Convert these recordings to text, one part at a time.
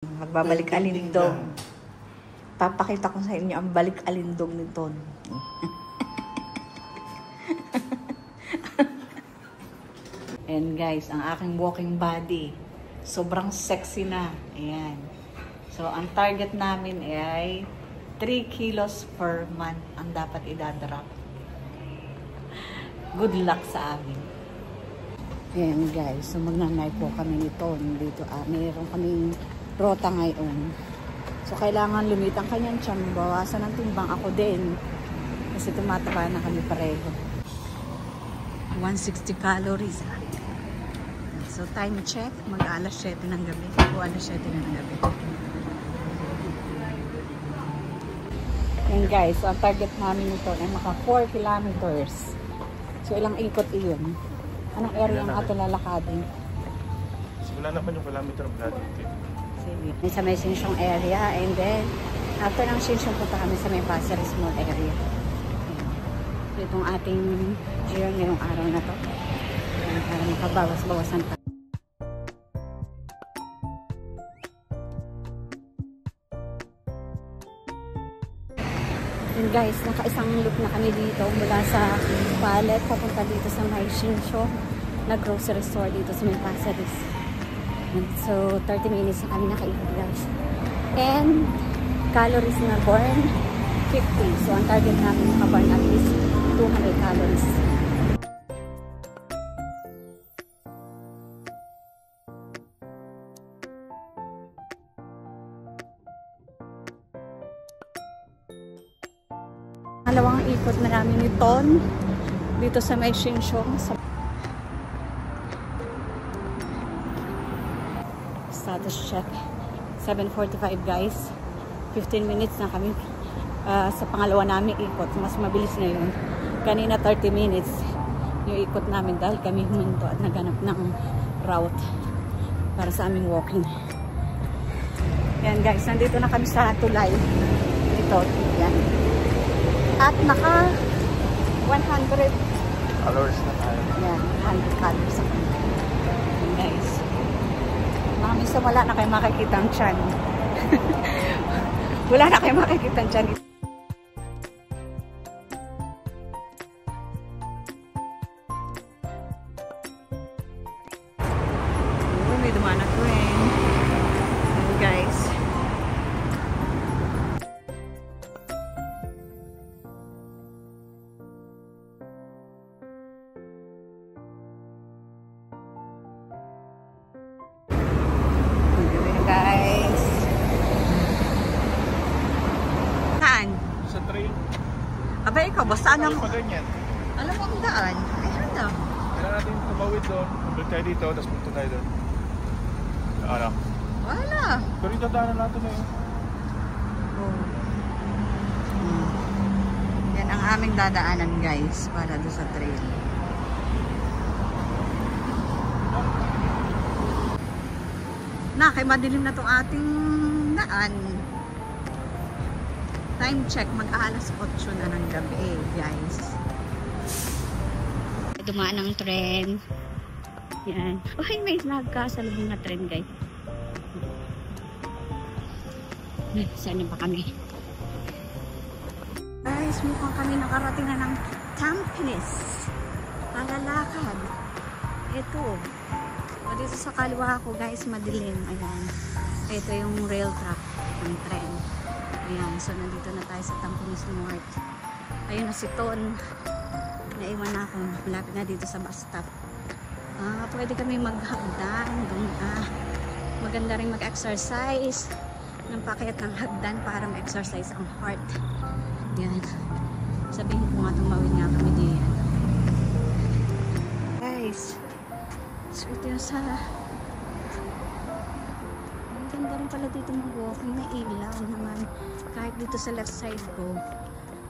Magbabalik alindog. Papakita ko sa inyo ang balik alindog ni Ton. And guys, ang aking walking body, sobrang sexy na. Ayan. So, ang target namin ay 3 kilos per month ang dapat idadrop. Good luck sa amin. Ayan guys, so magnanay po kami nito dito. Mayroon kaming rota ngayon. So kailangan lumitang kanyang tiyan, bawasan ng timbang ako din. Kasi tumataba na kami pareho. 160 calories. So time check, mag-alas 7 ng gabi. O alas 7 na ng gabi. Ayan guys, so ang target namin nito ay maka 4 kilometers. So ilang ikot iyon? Anong area ang ato lalakadin? Wala naman yung kilometer of blood. Sige. Sa may Sinsyong area, and then after ng Sinsyong punta kami sa may Pasir Small area. So itong ating journey ngayong araw na to. Para makabawas-bawasan pa. And guys, naka-isang loop na kami dito mula sa Palet papunta dito sa may Sinsyong na grocery store dito sa may Pasir. So 30 minutes na kami nakaikot guys. And calories na burn 50. So ang target namin makaburn at least 200 calories. Dalawang ikot na namin ni Ton dito sa may Sinsyong. Status check. 7:45 guys. 15 minutes na kami sa pangalawa namin ikot. Mas mabilis na yun. Kanina 30 minutes yung ikot namin dahil kami huminto at naganap ng route para sa aming walking. Yan guys, nandito na kami sa tulay. Ito, yan. At naka 100 Calories na tayo. yan, 100 calories ako. Yan guys. Mga minsan wala na kayo makikita ang tiyan. Wala na kayo makikita ang tiyan. May dumaan na to eh. Guys. Guys. Saan? Sa trail. Abay ikaw, basta Ano nang... pa ganyan? Alam mo ang daan? Ayun na. Kailangan natin tumawid doon. Balik tayo dito, tapos punta tayo doon. Ano? Wala. Pero yung dadaanan natin na yun. Oh. Yan ang aming dadaanan guys para doon sa trail. Na, kay madilim na itong ating daan. Time check, mag-alas 8 na ng gabi guys. Dumaan ang tren. Yan. Uy, may nagkasalubong na tren guys. Saan na ba kami? Guys, mukhang kami nakarating na ng Tampines. Kalalakad. Ito. O dito sa kaliwa ko guys, madilim. Ayan. Ito yung rail track ng tren. Ayan. So, nandito na tayo sa Tampines North. Ayun na si Ton. Naiwan na ako. Malapit na dito sa bus stop. Pwede kami maghagdan. Maganda rin mag-exercise ng pakyat ng hagdan para ma-exercise ang heart. Yan. Sabihin ko nga tumawid nga kami diyan. Guys, so ito yung sa... Ang ganda rin pala dito mag-walking na ilaw naman. Kahit dito sa left side ko,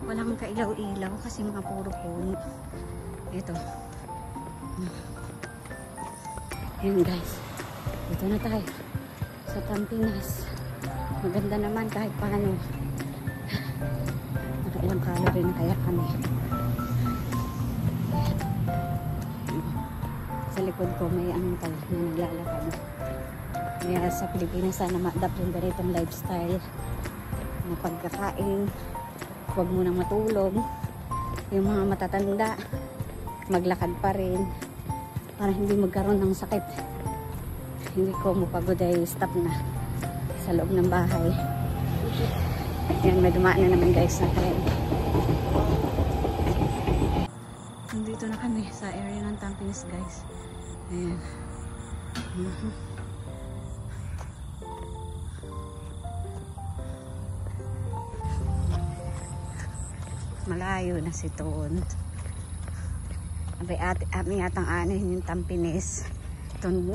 walang kailaw-ilaw kasi mga puro puno. Ito. Yan guys. Dito na tayo. Sa Tampines. Maganda naman kahit paano. Nakailang calorie na kaya kami. Sa likod ko may angkal na naglalakad. Kaya sa Pilipinas sana ma-adapt yung ganitong lifestyle na pagkakain, huwag munang matulog. Yung mga matatanda, maglakad pa rin para hindi magkaroon ng sakit. Hindi ko mapagod ay stop na sa loob ng bahay. Yan, may dumaan na naman guys na tren. Nandito na kami sa area ng Tampines guys. Ayan. Malayo na si Toon. Abay aming atang anahin yung Tampines. Itong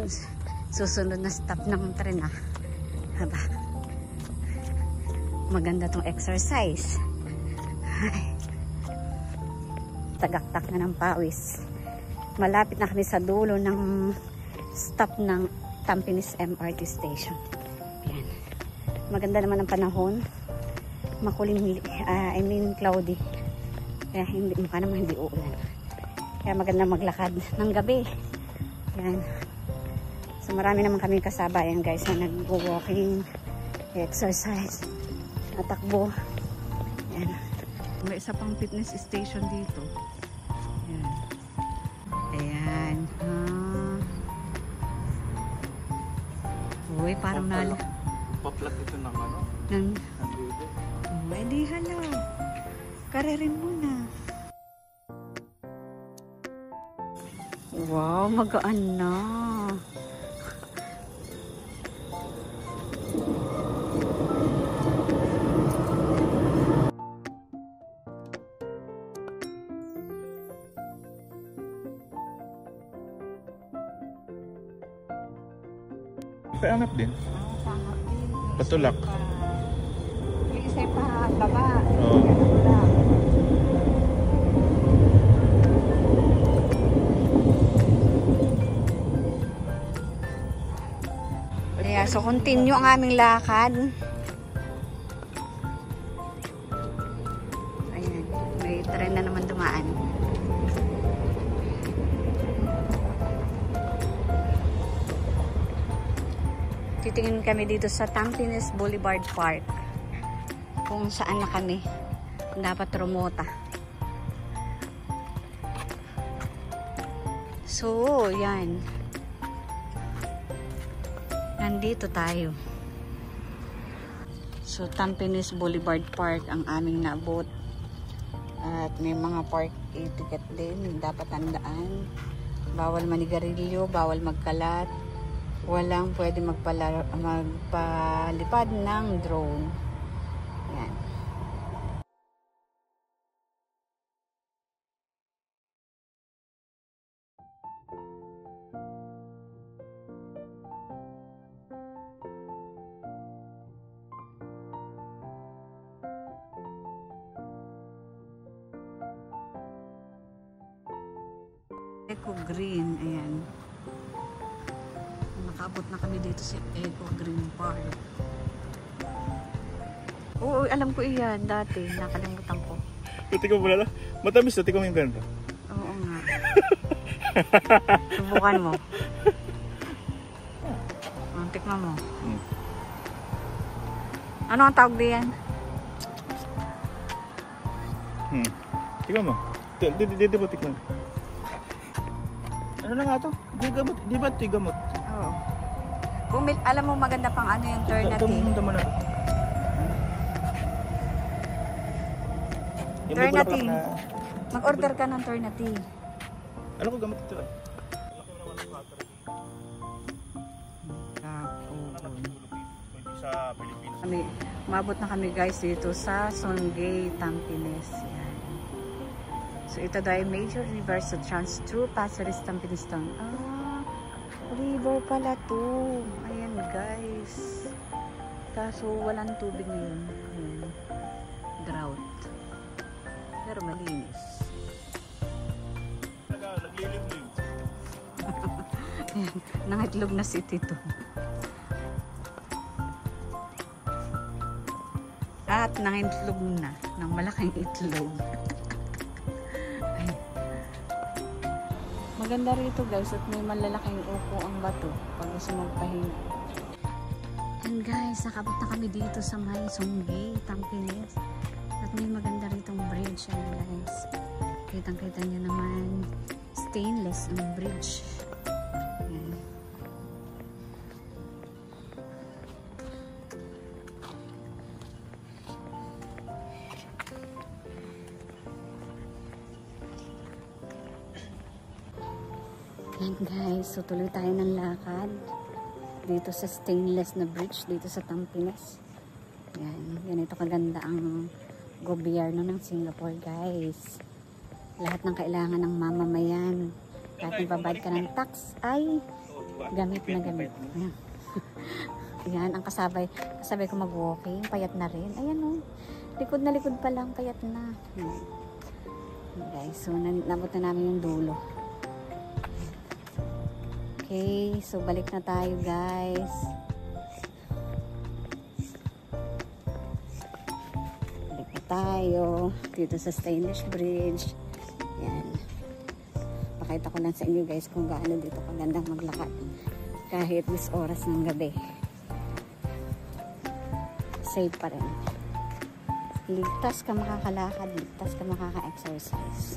susunod na stop ng tren ah. Haba. Maganda tong exercise. Ay. Tagaktak na ng pawis. Malapit na kami sa dulo ng stop ng Tampines MRT station. Ayan. Maganda naman ang panahon. Makulimlim, cloudy. Kaya hindi, mukha naman hindi uulan. Kaya maganda maglakad ng gabi. Ayan. So marami naman kami kasabayan guys na nag-walking, exercise, natakbo. Ayan. May isa pang fitness station dito. Ayan. Ayan. Uy, parang nala. Paplat ito ng ano? Ng... Nandito. May di hala. Karerin muna. Wow, magaan na. Paanap din. Patulak. Isa pa baba. Oo. Yeah, so continue ang aming lakad. Ayan, may tren na naman dumaan. Titingin kami dito sa Tampines Boulevard Park. Kung saan na kami dapat rumota. So, yan. Nandito tayo. So, Tampines Boulevard Park ang aming naabot. At may mga park ticket din. Dapat tandaan. Bawal manigarilyo, bawal magkalat. Walang pwede magpalipad ng drone. Yan. Eco Green, ayan. Nakaabot na kami dito sa Eco Green Park. Oo, alam ko iyan dati. Nakalimutan ko. Tingnan mo na lang. Matamis na, tingnan mo yung ganda. Oo nga. Subukan mo. Tikman mo. Ano ang tawag diyan? Tingnan mo. Dito mo tingnan. Ano na nga to? Di ba ito gamot? Oo. Alam mo maganda pang ano yung Ternate. Ito mo na. Ternate. Mag-order ka ng Ternate. Ano ko gamot ito? Sa Pilipinas. Umabot na kami guys dito sa Songay, Tampines. Yan. So ito daw ay major river sa trans through Passeris, Tampines Town. River pala to. Ayan guys. Kaso walang tubig ngayon. Drought. Pero malinis. Nagliliblim. Nangitlog na si Tito. At nangitlog na ng malaking itlog. Maganda rito guys at may malalaking upo ang bato pag gusto magpahinga. Yan guys, nakabot na kami dito sa may Songay, Tampines. At may maganda ritong bridge yan guys. Kitang-kita nyo naman, stainless ang bridge. Yan. Yan guys, so tuloy tayo ng lakad dito sa stainless na bridge dito sa Tampines. Yan, ganito kaganda ang gobyerno ng Singapore guys. Lahat ng kailangan ng mamamayan, kahit nagbabayad ka ng tax ay gamit na gamit. Ayan. Yan ang kasabay ko mag-walking, payat na rin. Ayan o, likod na likod pa lang, payat na. Yan. Guys, so nabot na namin yung dulo. Okay, so balik na tayo guys. Balik na tayo dito sa stainless bridge. Yan. Pakita ko lang sa inyo guys kung gaano dito kagandang maglakad. Kahit this oras ng gabi. Safe pa rin. Ligtas ka makakalakad, ligtas ka makaka-exercise.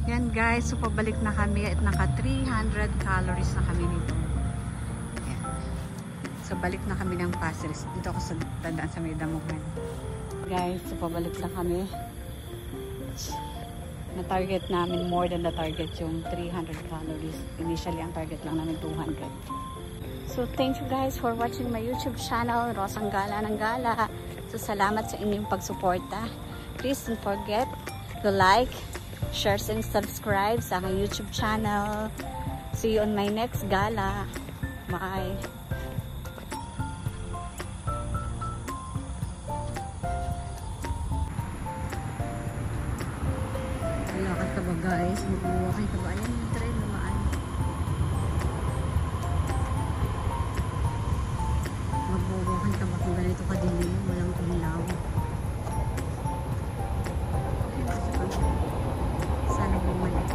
Yan guys, so pabalik na kami at naka 300 calories na kami nito. Yan. So balik na kami ng Pasir. Dito ako sa tandaan sa may Damuhan. Guys, so pabalik na kami. Na-target namin more than the target yung 300 calories. Initially, ang target lang namin 200. So thank you guys for watching my YouTube channel, Rosang Gala ng Gala. So salamat sa inyong pagsuporta. Please don't forget to like, share and subscribe sa aking YouTube channel. See you on my next gala. Bye! Lakad ka ba guys? Mag-walking ka ba? Ayan yung train naman. Mag-walking ka ba kung ganito ka din? Walang ilaw. Sana bumalik.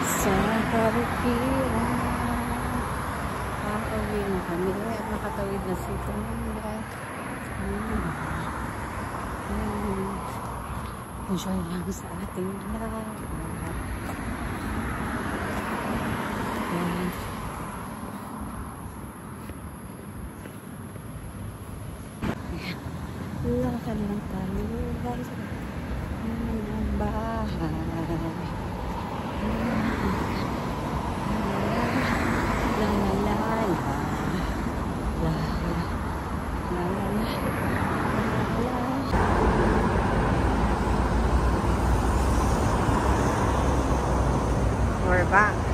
Sa kabukiran, kakauwi na kami at nakatawid na si Tumira. Enjoy lang sa ating lahat. Lakad lang tayo guys ng bahay. La la la la la la la. We're back.